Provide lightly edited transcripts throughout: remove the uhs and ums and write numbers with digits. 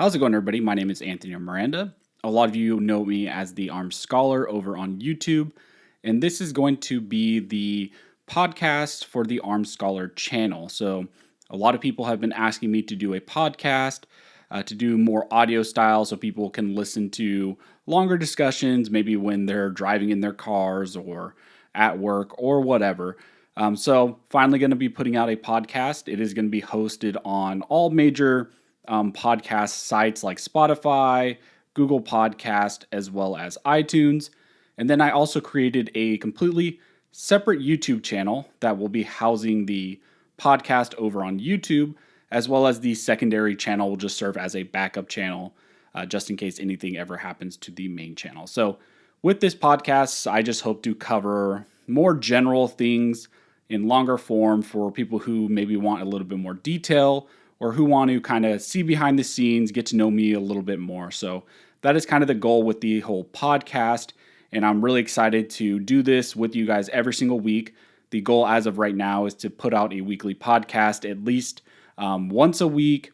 How's it going, everybody? My name is Anthony Miranda. A lot of you know me as the Armed Scholar over on YouTube, and this is going to be the podcast for the Armed Scholar channel. So, a lot of people have been asking me to do a podcast, to do more audio style so people can listen to longer discussions, maybe when they're driving in their cars or at work or whatever. So, finally, going to be putting out a podcast. It is going to be hosted on all major podcast sites like Spotify, Google Podcast, as well as iTunes. And then I also created a completely separate YouTube channel that will be housing the podcast over on YouTube, as well as the secondary channel will just serve as a backup channel just in case anything ever happens to the main channel. So, with this podcast, I just hope to cover more general things in longer form for people who maybe want a little bit more detail or who want to kind of see behind the scenes, get to know me a little bit more. So that is kind of the goal with the whole podcast. And I'm really excited to do this with you guys every single week. The goal as of right now is to put out a weekly podcast at least once a week,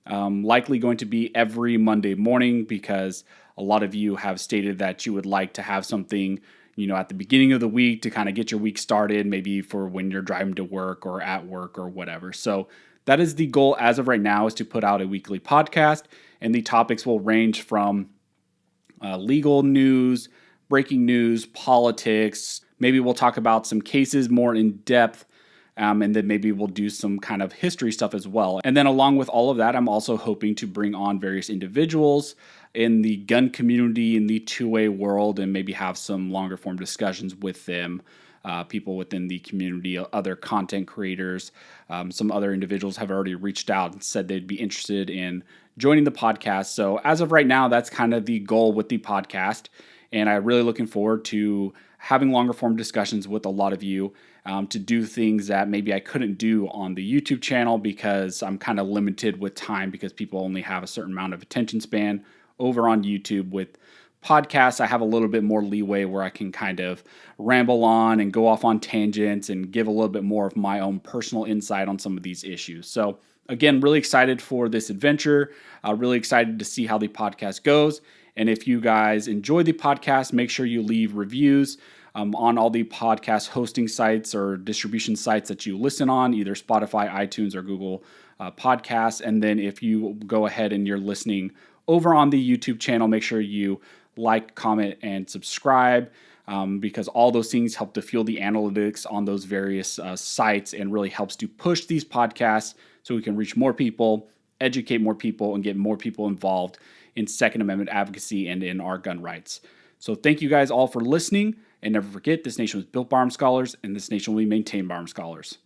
likely going to be every Monday morning because a lot of you have stated that you would like to have something at the beginning of the week to kind of get your week started, maybe for when you're driving to work or at work or whatever. So that is the goal as of right now, is to put out a weekly podcast, and the topics will range from legal news, breaking news, politics. Maybe we'll talk about some cases more in depth, and then maybe we'll do some kind of history stuff as well. And then along with all of that, I'm also hoping to bring on various individuals in the gun community, in the two-way world, and maybe have some longer form discussions with them. People within the community, other content creators, some other individuals have already reached out and said they'd be interested in joining the podcast. So as of right now, that's kind of the goal with the podcast. And I'm really looking forward to having longer form discussions with a lot of you to do things that maybe I couldn't do on the YouTube channel because I'm kind of limited with time because people only have a certain amount of attention span. Over on YouTube with podcasts, I have a little bit more leeway where I can kind of ramble on and go off on tangents and give a little bit more of my own personal insight on some of these issues. So again, really excited for this adventure. Really excited to see how the podcast goes. And if you guys enjoy the podcast, make sure you leave reviews on all the podcast hosting sites or distribution sites that you listen on, either Spotify, iTunes, or Google Podcasts. And then if you go ahead and you're listening over on the YouTube channel, make sure you like, comment, and subscribe because all those things help to fuel the analytics on those various sites and really helps to push these podcasts so we can reach more people, educate more people, and get more people involved in Second Amendment advocacy and in our gun rights. So thank you guys all for listening, and never forget, this nation was built by armed scholars, and this nation will be maintained by armed scholars.